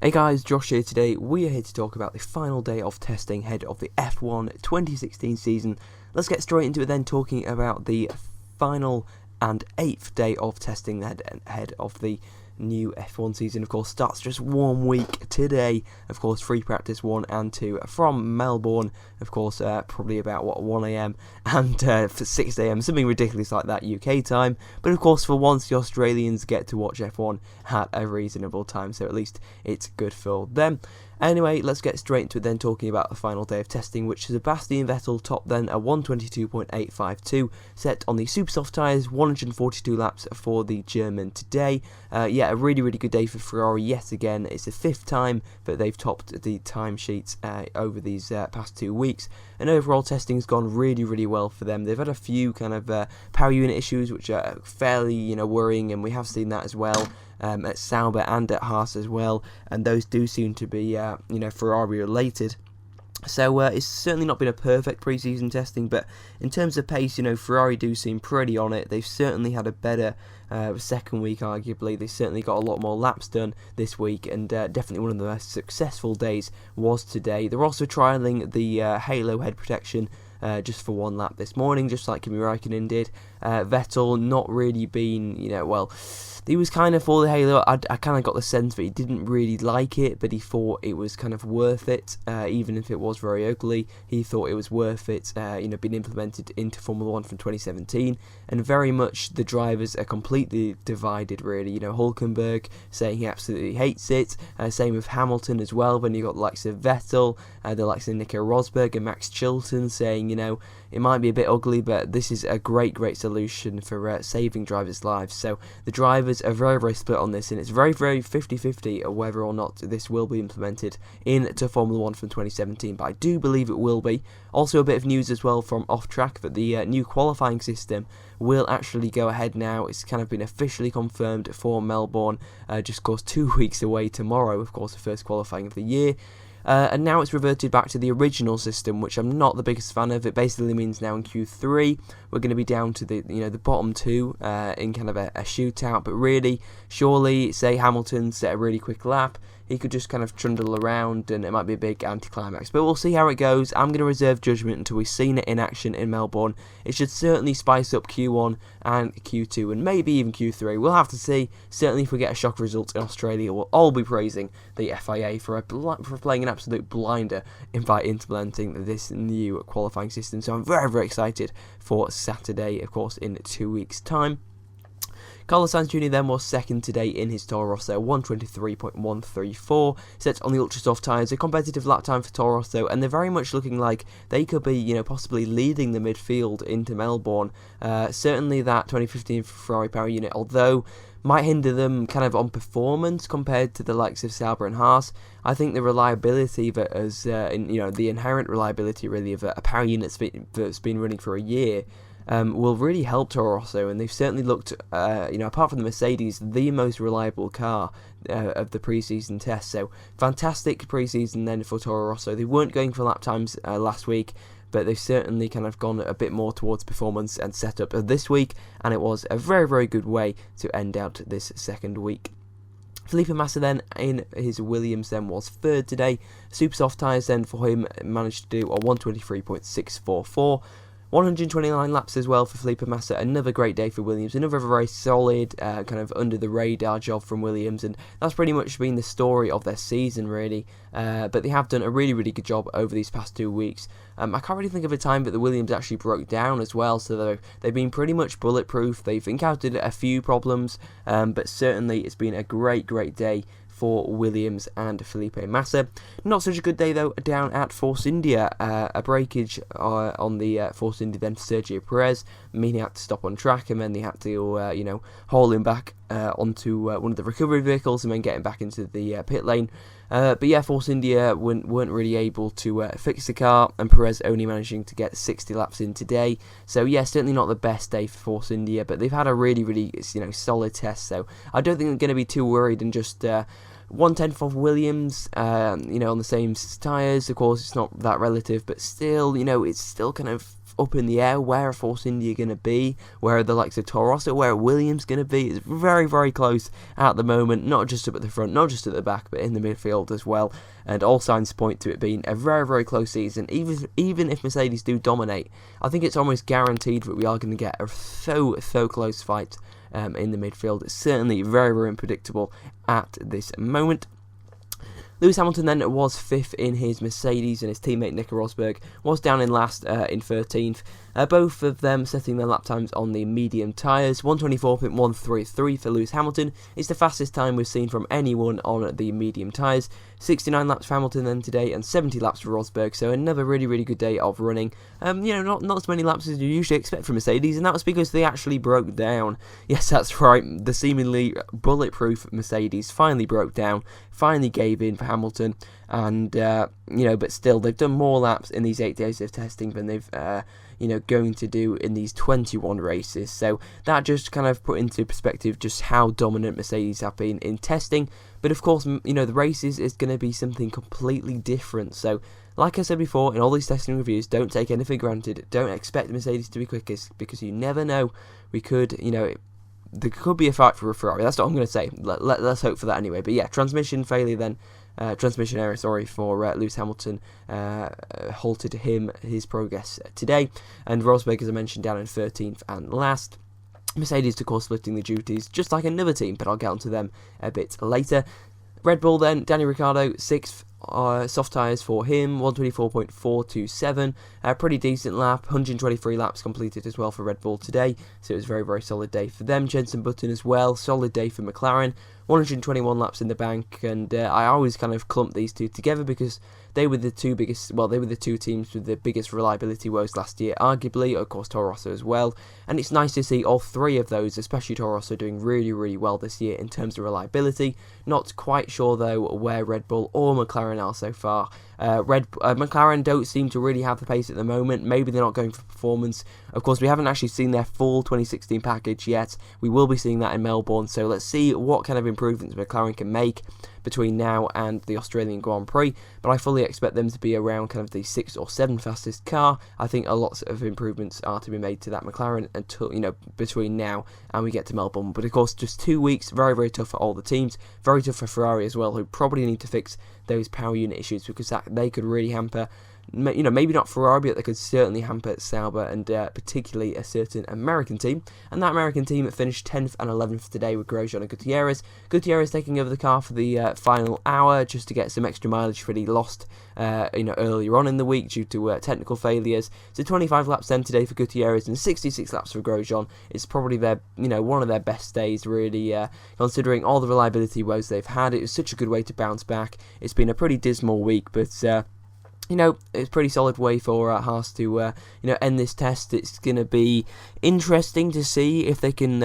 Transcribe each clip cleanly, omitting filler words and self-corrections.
Hey guys, Josh here today. We are here to talk about the final day of testing ahead of the F1 2016 season. Let's get straight into it then, talking about the final and 8th day of testing ahead of the new F1 season. Of course, starts just 1 week today. Of course, free practice 1 and 2 from Melbourne. Of course, probably about 1 a.m. and for 6 a.m. something ridiculous like that UK time. But of course, for once, the Australians get to watch F1 at a reasonable time, so at least it's good for them. Anyway, let's get straight into it then, talking about the final day of testing, which Sebastian Vettel topped then a 122.852, set on the super soft tyres, 142 laps for the German today. A really good day for Ferrari yet again. It's the 5th time that they've topped the timesheets over these past 2 weeks, and overall testing has gone really well for them. They've had a few kind of power unit issues which are fairly worrying, and we have seen that as well. At Sauber and at Haas as well, and those do seem to be Ferrari related. So it's certainly not been a perfect pre-season testing, but in terms of pace, Ferrari do seem pretty on it. They've certainly had a better second week, arguably. They certainly got a lot more laps done this week, and definitely one of the most successful days was today. They're also trialling the Halo head protection just for 1 lap this morning, just like Kimi Raikkonen did. Vettel not really been, he was kind of for the Halo. I kind of got the sense that he didn't really like it, but he thought it was kind of worth it, even if it was very ugly. He thought it was worth it, being implemented into Formula 1 from 2017, and very much the drivers are completely divided, really. Hülkenberg saying he absolutely hates it, same with Hamilton as well. Then you got the likes of Vettel, the likes of Nico Rosberg and Max Chilton saying, it might be a bit ugly, but this is a great solution for saving drivers' lives. So the drivers are very split on this, and it's very 50-50 of whether or not this will be implemented into Formula 1 from 2017, but I do believe it will be. Also, a bit of news as well from off track that the new qualifying system will actually go ahead now. It's kind of been officially confirmed for Melbourne, just of course 2 weeks away tomorrow, of course the first qualifying of the year. And now it's reverted back to the original system, which I'm not the biggest fan of. It basically means now in Q3 we're going to be down to the bottom 2 in kind of a shootout. But really, surely, say Hamilton set a really quick lap, he could just kind of trundle around, and it might be a big anticlimax. But we'll see how it goes. I'm going to reserve judgment until we've seen it in action in Melbourne. It should certainly spice up Q1 and Q2 and maybe even Q3. We'll have to see. Certainly, if we get a shock result in Australia, we'll all be praising the FIA for playing an absolute blinder by implementing this new qualifying system. So I'm very excited for Saturday, of course, in 2 weeks' time. Carlos Sainz Jr. then was second today in his Toro Rosso, 123.134, set on the ultra soft tyres. A competitive lap time for Toro Rosso, and they're very much looking like they could be, possibly leading the midfield into Melbourne. Certainly that 2015 Ferrari power unit, although might hinder them kind of on performance compared to the likes of Sauber and Haas. I think the reliability that is, the inherent reliability really of a power unit that's been running for a year, will really help Toro Rosso, and they've certainly looked, apart from the Mercedes, the most reliable car of the pre-season test. So fantastic pre-season then for Toro Rosso. They weren't going for lap times last week, but they've certainly kind of gone a bit more towards performance and setup this week, and it was a very good way to end out this second week. Felipe Massa then in his Williams then was third today. Super soft tyres then for him managed to do a 123.644. 129 laps as well for Felipe Massa. Another great day for Williams. Another very solid, kind of under the radar job from Williams, and that's pretty much been the story of their season, really. But they have done a really good job over these past 2 weeks. I can't really think of a time that the Williams actually broke down as well, so they've been pretty much bulletproof. They've encountered a few problems, but certainly it's been a great day for Williams and Felipe Massa. Not such a good day though down at Force India. A breakage on the Force India then for Sergio Perez, meaning he had to stop on track, and then they had to haul him back onto one of the recovery vehicles and then get him back into the pit lane. But yeah, Force India weren't really able to fix the car, and Perez only managing to get 60 laps in today. So yeah, certainly not the best day for Force India, but they've had a really solid test. So I don't think they're going to be too worried, and just 1/10 of Williams, on the same tyres. Of course, it's not that relative, but still, it's still kind of up in the air. Where are Force India going to be? Where are the likes of Toro Rosso? Where are Williams going to be? It's very, very close at the moment, not just up at the front, not just at the back, but in the midfield as well. And all signs point to it being a very, very close season. Even if Mercedes do dominate, I think it's almost guaranteed that we are going to get a so close fight in the midfield. It's certainly very, very unpredictable at this moment. Lewis Hamilton then was 5th in his Mercedes, and his teammate Nico Rosberg was down in last in 13th. Both of them setting their lap times on the medium tyres. 124.133 for Lewis Hamilton is the fastest time we've seen from anyone on the medium tyres. 69 laps for Hamilton then today, and 70 laps for Rosberg, so another really, really good day of running. Not as many laps as you usually expect from Mercedes, and that was because they actually broke down. Yes, that's right, the seemingly bulletproof Mercedes finally broke down, finally gave in for Hamilton, and but still they've done more laps in these 8 days of testing than they've going to do in these 21 races. So that just kind of put into perspective just how dominant Mercedes have been in testing. But of course, the races is going to be something completely different. So like I said before, in all these testing reviews, don't take anything for granted. Don't expect Mercedes to be quickest, because you never know. We could, there could be a fight for a Ferrari. That's what I'm going to say. Let's hope for that anyway. But yeah, transmission error, for Lewis Hamilton halted his progress today. And Rosberg, as I mentioned, down in 13th and last. Mercedes, of course, splitting the duties, just like another team, but I'll get onto them a bit later. Red Bull then, Daniel Ricciardo, 6th. Soft tyres for him, 124.427, pretty decent lap, 123 laps completed as well for Red Bull today, so it was a very, very solid day for them. Jenson Button as well, solid day for McLaren, 121 laps in the bank, and I always kind of clump these two together because they were the two teams with the biggest reliability woes last year, arguably, of course Toro Rosso as well, and it's nice to see all three of those, especially Toro Rosso, doing really, really well this year in terms of reliability. Not quite sure though where Red Bull or McLaren are so far. McLaren don't seem to really have the pace at the moment. Maybe they're not going for performance. Of course, we haven't actually seen their full 2016 package yet. We will be seeing that in Melbourne, so let's see what kind of improvements McLaren can make between now and the Australian Grand Prix, but I fully expect them to be around kind of the 6th or 7th fastest car. I think a lot of improvements are to be made to that McLaren until, between now and we get to Melbourne. But of course, just 2 weeks, very, very tough for all the teams, very tough for Ferrari as well, who probably need to fix those power unit issues, because they could really hamper, maybe not Ferrari, but they could certainly hamper Sauber and particularly a certain American team. And that American team finished 10th and 11th today with Grosjean and Gutierrez. Gutierrez taking over the car for the final hour just to get some extra mileage for he lost earlier on in the week due to technical failures. So 25 laps then today for Gutierrez and 66 laps for Grosjean. It's probably their one of their best days, really, considering all the reliability woes they've had. It was such a good way to bounce back. It's been a pretty dismal week, but it's a pretty solid way for Haas to, end this test. It's going to be interesting to see if they can,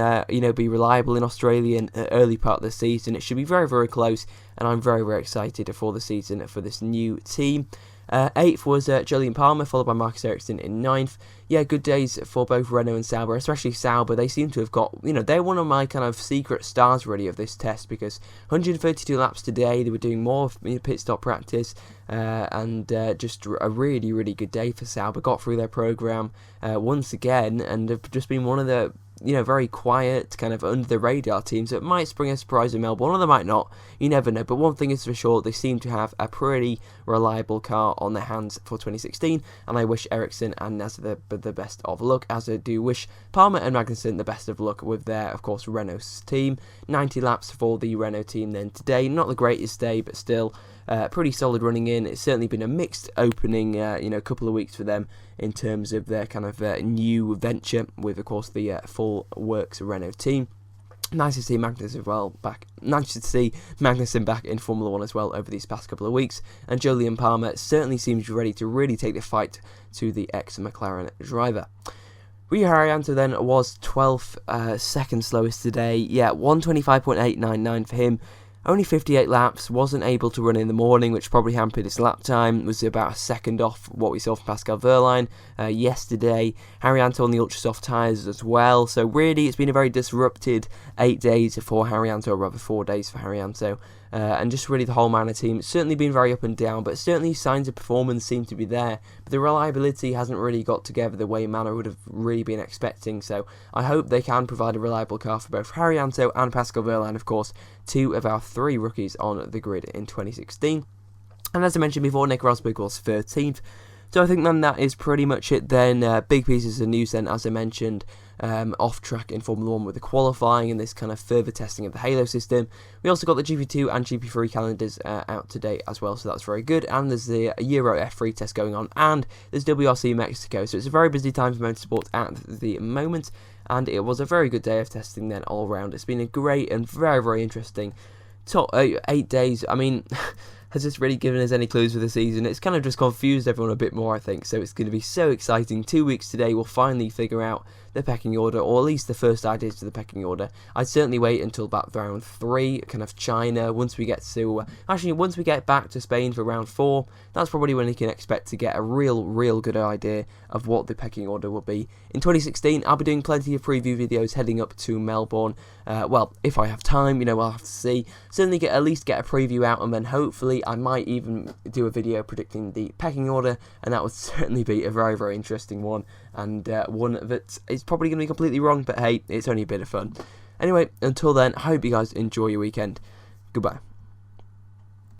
be reliable in Australia in the early part of the season. It should be very, very close, and I'm very, very excited for the season for this new team. 8th was Jolyon Palmer, followed by Marcus Ericsson in 9th. Yeah, good days for both Renault and Sauber, especially Sauber. They seem to have got, they're one of my kind of secret stars really of this test, because 132 laps today, they were doing more pit stop practice, and just a really, really good day for Sauber. Got through their program once again, and have just been one of the very quiet, kind of under the radar teams that might spring a surprise in Melbourne, or they might not. You never know. But one thing is for sure, they seem to have a pretty reliable car on their hands for 2016, and I wish Ericsson and Nasser the best of luck, as I do wish Palmer and Magnussen the best of luck with their, of course, Renault's team. 90 laps for the Renault team then today. Not the greatest day, but still pretty solid running in. It's certainly been a mixed opening, couple of weeks for them in terms of their kind of new venture with, of course, the full works Renault team. Nice to see Magnussen back in Formula 1 as well over these past couple of weeks, and Jolyon Palmer certainly seems ready to really take the fight to the ex-McLaren driver. Rui Harianto then was 12th, second slowest today. Yeah, 125.899 for him. Only 58 laps, wasn't able to run in the morning, which probably hampered his lap time. Was about a second off what we saw from Pascal Wehrlein yesterday. Harianto on the ultra soft tyres as well. So really, it's been a very disrupted 8 days for Harianto, or rather 4 days for Harianto. and just really the whole Manor team. It's certainly been very up and down, but certainly signs of performance seem to be there. But the reliability hasn't really got together the way Manor would have really been expecting. So I hope they can provide a reliable car for both Harry Anto and Pascal Wehrlein, of course, 2 of our 3 rookies on the grid in 2016. And as I mentioned before, Nick Rosberg was 13th. So I think then that is pretty much it then. Big pieces of news then, as I mentioned, off track in Formula 1 with the qualifying and this kind of further testing of the Halo system. We also got the GP2 and GP3 calendars out today as well, so that's very good. And there's the Euro F3 test going on, and there's WRC Mexico. So it's a very busy time for motorsport at the moment, and it was a very good day of testing then all around. It's been a great and very, very interesting top 8 days. I mean, has this really given us any clues for the season? It's kind of just confused everyone a bit more, I think, so it's going to be so exciting. 2 weeks today, we'll finally figure out the pecking order, or at least the first ideas to the pecking order. I'd certainly wait until about round 3, kind of China, once we get to, once we get back to Spain for round 4, that's probably when you can expect to get a real good idea of what the pecking order will be. In 2016, I'll be doing plenty of preview videos heading up to Melbourne. Well, if I have time, we'll have to see. Certainly at least get a preview out, and then hopefully I might even do a video predicting the pecking order, and that would certainly be a very, very interesting one, and one that is probably going to be completely wrong, but hey, it's only a bit of fun. Anyway, until then, I hope you guys enjoy your weekend. Goodbye.